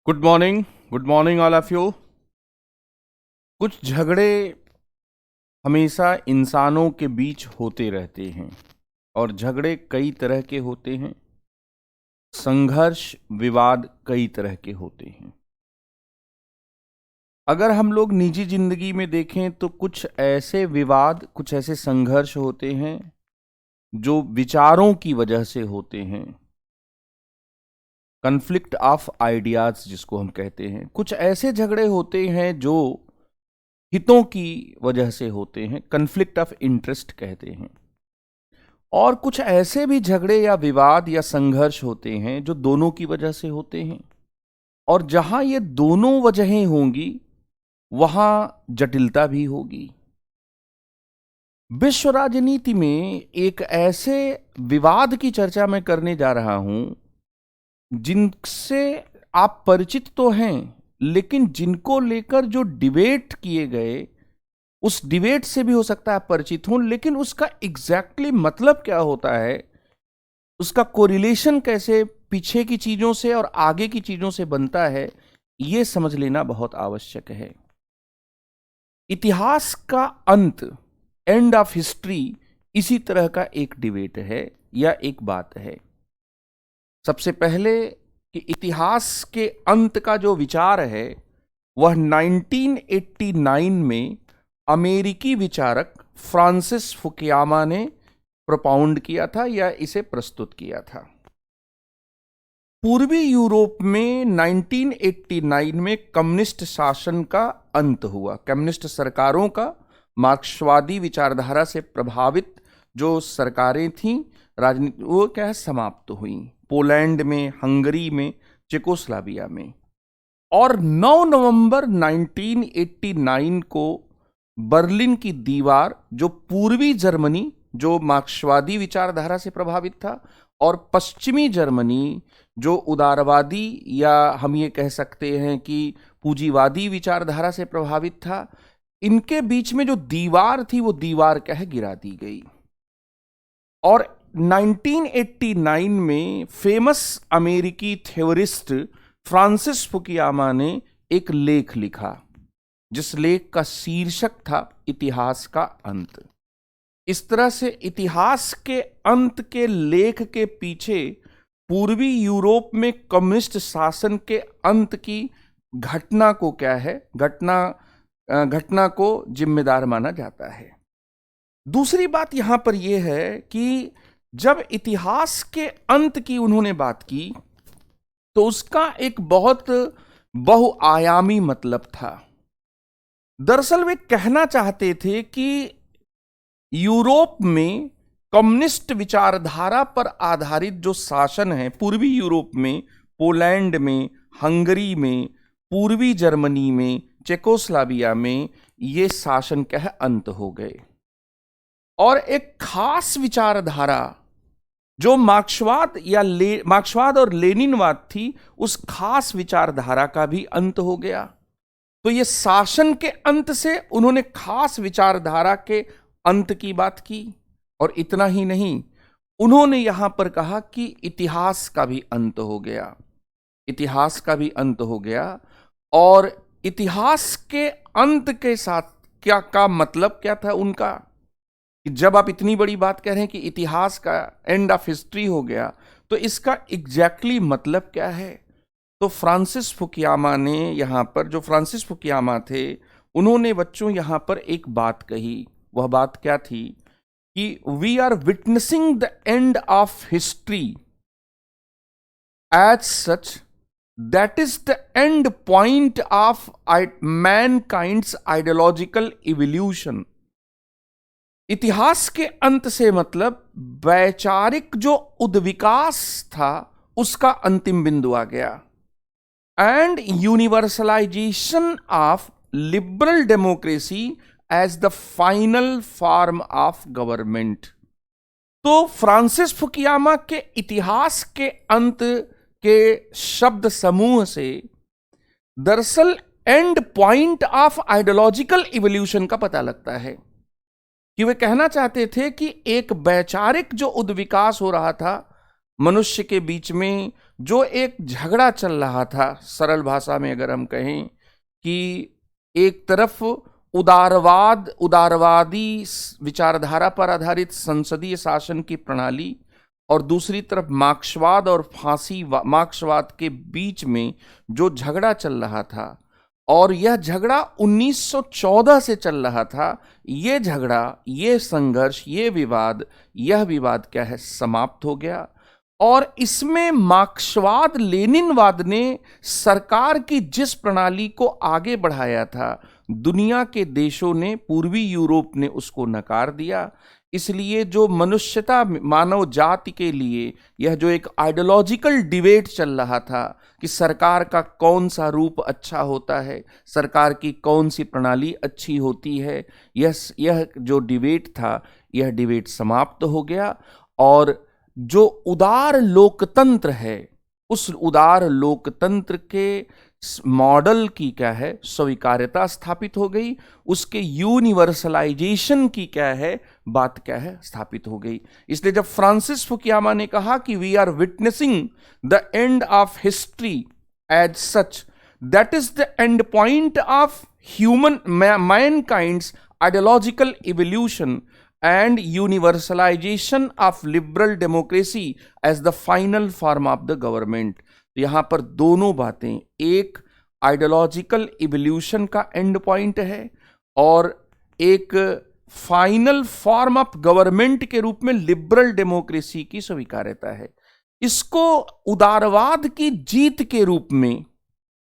Good morning all of you. कुछ झगड़े हमेशा इंसानों के बीच होते रहते हैं और झगड़े कई तरह के होते हैं। संघर्ष विवाद कई तरह के होते हैं। अगर हम लोग निजी जिंदगी में देखें तो कुछ ऐसे विवाद, कुछ ऐसे संघर्ष होते हैं जो विचारों की वजह से होते हैं। कन्फ्लिक्ट ऑफ आइडियाज जिसको हम कहते हैं। कुछ ऐसे झगड़े होते हैं जो हितों की वजह से होते हैं, कन्फ्लिक्ट ऑफ इंटरेस्ट कहते हैं। और कुछ ऐसे भी झगड़े या विवाद या संघर्ष होते हैं जो दोनों की वजह से होते हैं। और जहां ये दोनों वजहें होंगी वहां जटिलता भी होगी। विश्व राजनीति में एक ऐसे विवाद की चर्चा मैं करने जा रहा हूं जिनसे आप परिचित तो हैं, लेकिन जिनको लेकर जो डिबेट किए गए उस डिबेट से भी हो सकता है आप परिचित हों, लेकिन उसका एग्जैक्टली मतलब क्या होता है, उसका कोरिलेशन कैसे पीछे की चीजों से और आगे की चीजों से बनता है, यह समझ लेना बहुत आवश्यक है। इतिहास का अंत, एंड ऑफ हिस्ट्री, इसी तरह का एक डिबेट है या एक बात है। सबसे पहले कि इतिहास के अंत का जो विचार है वह 1989 में अमेरिकी विचारक फ्रांसिस फुकुयामा ने प्रोपाउंड किया था या इसे प्रस्तुत किया था। पूर्वी यूरोप में 1989 में कम्युनिस्ट शासन का अंत हुआ। कम्युनिस्ट सरकारों का, मार्क्सवादी विचारधारा से प्रभावित जो सरकारें थीं राजनीति, वो क्या है, समाप्त हुई। पोलैंड में, हंगरी में, चेकोस्लोवाकिया में। और 9 नवंबर 1989 को बर्लिन की दीवार, जो पूर्वी जर्मनी जो मार्क्सवादी विचारधारा से प्रभावित था और पश्चिमी जर्मनी जो उदारवादी या हम ये कह सकते हैं कि पूंजीवादी विचारधारा से प्रभावित था, इनके बीच में जो दीवार थी वो दीवार क्या है, गिरा दी गई। और 1989 में फेमस अमेरिकी थ्योरिस्ट फ्रांसिस फुकुयामा ने एक लेख लिखा जिस लेख का शीर्षक था इतिहास का अंत। इस तरह से इतिहास के अंत के लेख के पीछे पूर्वी यूरोप में कम्युनिस्ट शासन के अंत की घटना को क्या है, घटना को जिम्मेदार माना जाता है। दूसरी बात यहां पर यह है कि जब इतिहास के अंत की उन्होंने बात की तो उसका एक बहुत बहुआयामी मतलब था। दरअसल वे कहना चाहते थे कि यूरोप में कम्युनिस्ट विचारधारा पर आधारित जो शासन है, पूर्वी यूरोप में, पोलैंड में, हंगरी में, पूर्वी जर्मनी में, चेकोस्लोवाकिया में, ये शासन क्या है, अंत हो गए। और एक खास विचारधारा जो मार्क्सवाद और लेनिनवाद थी, उस खास विचारधारा का भी अंत हो गया। तो ये शासन के अंत से उन्होंने खास विचारधारा के अंत की बात की। और इतना ही नहीं, उन्होंने यहां पर कहा कि इतिहास का भी अंत हो गया। इतिहास का भी अंत हो गया। और इतिहास के अंत के साथ क्या का मतलब क्या था उनका, कि जब आप इतनी बड़ी बात कह रहे हैं कि इतिहास का एंड ऑफ हिस्ट्री हो गया, तो इसका एग्जैक्टली मतलब क्या है। तो फ्रांसिस फुकुयामा ने यहां पर, जो फ्रांसिस फुकुयामा थे, उन्होंने बच्चों यहां पर एक बात कही। वह बात क्या थी कि we are witnessing the end of history as such, that is the end point of mankind's ideological evolution. इतिहास के अंत से मतलब वैचारिक जो उद्विकास था उसका अंतिम बिंदु आ गया। End universalization of liberal democracy as the final form of government. तो फ्रांसिस फुकुयामा के इतिहास के अंत के शब्द समूह से दरअसल end point of ideological evolution का पता लगता है कि वे कहना चाहते थे कि एक वैचारिक जो उद्विकास हो रहा था मनुष्य के बीच में जो एक झगड़ा चल रहा था, सरल भाषा में अगर हम कहें कि एक तरफ उदारवादी विचारधारा पर आधारित संसदीय शासन की प्रणाली और दूसरी तरफ मार्क्सवाद और मार्क्सवाद के बीच में जो झगड़ा चल रहा था, और यह झगड़ा 1914 से चल रहा था। ये झगड़ा, ये संघर्ष, यह विवाद क्या है, समाप्त हो गया। और इसमें मार्क्सवाद लेनिनवाद ने सरकार की जिस प्रणाली को आगे बढ़ाया था, दुनिया के देशों ने, पूर्वी यूरोप ने उसको नकार दिया। इसलिए जो मनुष्यता, मानव जाति के लिए यह जो एक आइडियोलॉजिकल डिबेट चल रहा था कि सरकार का कौन सा रूप अच्छा होता है, सरकार की कौन सी प्रणाली अच्छी होती है, यह जो डिबेट था, यह डिबेट समाप्त हो गया। और जो उदार लोकतंत्र है, उस उदार लोकतंत्र के मॉडल की क्या है, स्वीकार्यता स्थापित हो गई। उसके यूनिवर्सलाइजेशन की क्या है, बात क्या है, स्थापित हो गई। इसलिए जब फ्रांसिस फुकुयामा ने कहा कि we are witnessing the end of history as such, that is the end point of human mankind's ideological evolution and universalization of liberal democracy as the final form of the government। तो यहां पर दोनों बातें, एक ideological evolution का and point है और एक फाइनल फॉर्म ऑफ गवर्नमेंट के रूप में लिबरल डेमोक्रेसी की स्वीकार्यता है। इसको उदारवाद की जीत के रूप में,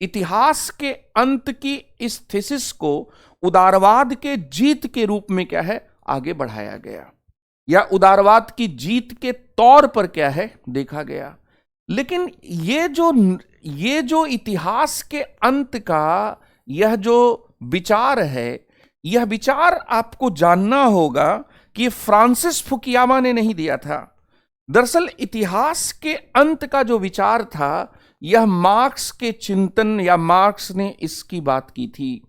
इतिहास के अंत की इस थीसिस को उदारवाद के जीत के रूप में क्या है, आगे बढ़ाया गया, या उदारवाद की जीत के तौर पर क्या है, देखा गया। लेकिन ये जो इतिहास के अंत का यह जो विचार है, यह विचार आपको जानना होगा कि फ्रांसिस फुकुयामा ने नहीं दिया था। दरअसल इतिहास के अंत का जो विचार था, यह मार्क्स के चिंतन, या मार्क्स ने इसकी बात की थी।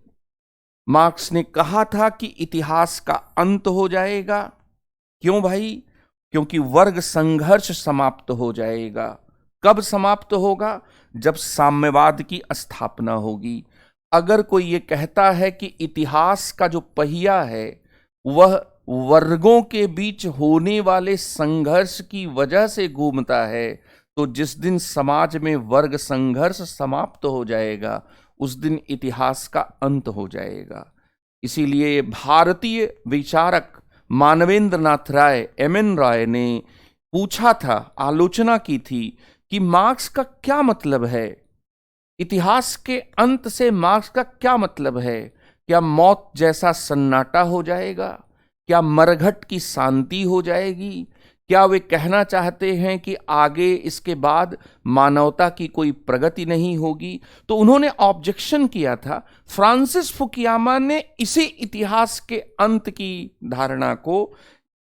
मार्क्स ने कहा था कि इतिहास का अंत हो जाएगा। क्यों भाई? क्योंकि वर्ग संघर्ष समाप्त हो जाएगा। कब समाप्त होगा? जब साम्यवाद की स्थापना होगी। अगर कोई ये कहता है कि इतिहास का जो पहिया है वह वर्गों के बीच होने वाले संघर्ष की वजह से घूमता है, तो जिस दिन समाज में वर्ग संघर्ष समाप्त हो जाएगा, उस दिन इतिहास का अंत हो जाएगा। इसीलिए भारतीय विचारक मानवेंद्र नाथ राय, एम.एन. राय ने पूछा था, आलोचना की थी कि मार्क्स का क्या मतलब है, इतिहास के अंत से मार्क्स का क्या मतलब है? क्या मौत जैसा सन्नाटा हो जाएगा? क्या मरघट की शांति हो जाएगी? क्या वे कहना चाहते हैं कि आगे इसके बाद मानवता की कोई प्रगति नहीं होगी? तो उन्होंने ऑब्जेक्शन किया था। फ्रांसिस फुकुयामा ने इसी इतिहास के अंत की धारणा को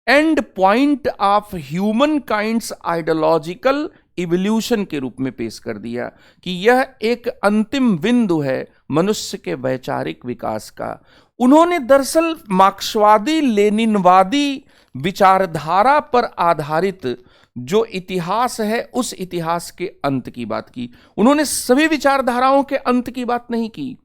and point of human kinds ideological evolution के रूप में पेश कर दिया कि यह एक अंतिम बिंदु है मनुष्य के वैचारिक विकास का। उन्होंने दरअसल मार्क्सवादी लेनिनवादी विचारधारा पर आधारित जो इतिहास है, उस इतिहास के अंत की बात की। उन्होंने सभी विचारधाराओं के अंत की बात नहीं की।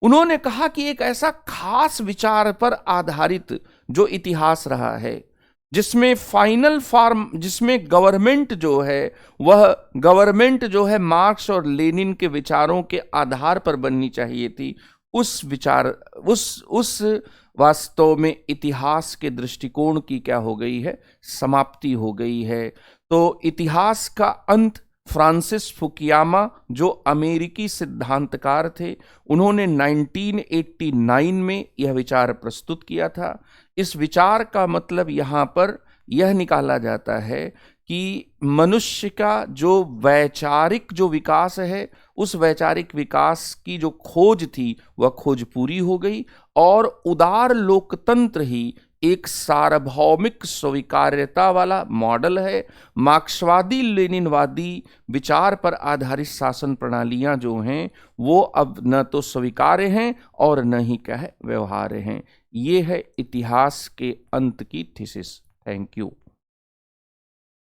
उन्होंने कहा कि एक ऐसा खास विचार पर आधारित जो इतिहास रहा है, जिसमें फाइनल फॉर्म, जिसमें गवर्नमेंट जो है, वह गवर्नमेंट जो है मार्क्स और लेनिन के विचारों के आधार पर बननी चाहिए थी, उस विचार, उस वास्तव में इतिहास के दृष्टिकोण की क्या हो गई है, समाप्ति हो गई है। तो इतिहास का अंत फ्रांसिस फुकुयामा, जो अमेरिकी सिद्धांतकार थे, उन्होंने 1989 में यह विचार प्रस्तुत किया था। इस विचार का मतलब यहाँ पर यह निकाला जाता है कि मनुष्य का जो वैचारिक जो विकास है, उस वैचारिक विकास की जो खोज थी, वह खोज पूरी हो गई और उदार लोकतंत्र ही एक सार्वभौमिक स्वीकार्यता वाला मॉडल है। मार्क्सवादी लेनिनवादी विचार पर आधारित शासन प्रणालियां जो हैं, वो अब न तो स्वीकार्य हैं और न ही क्या है, व्यवहार्य हैं। ये है इतिहास के अंत की थीसिस। Thank you.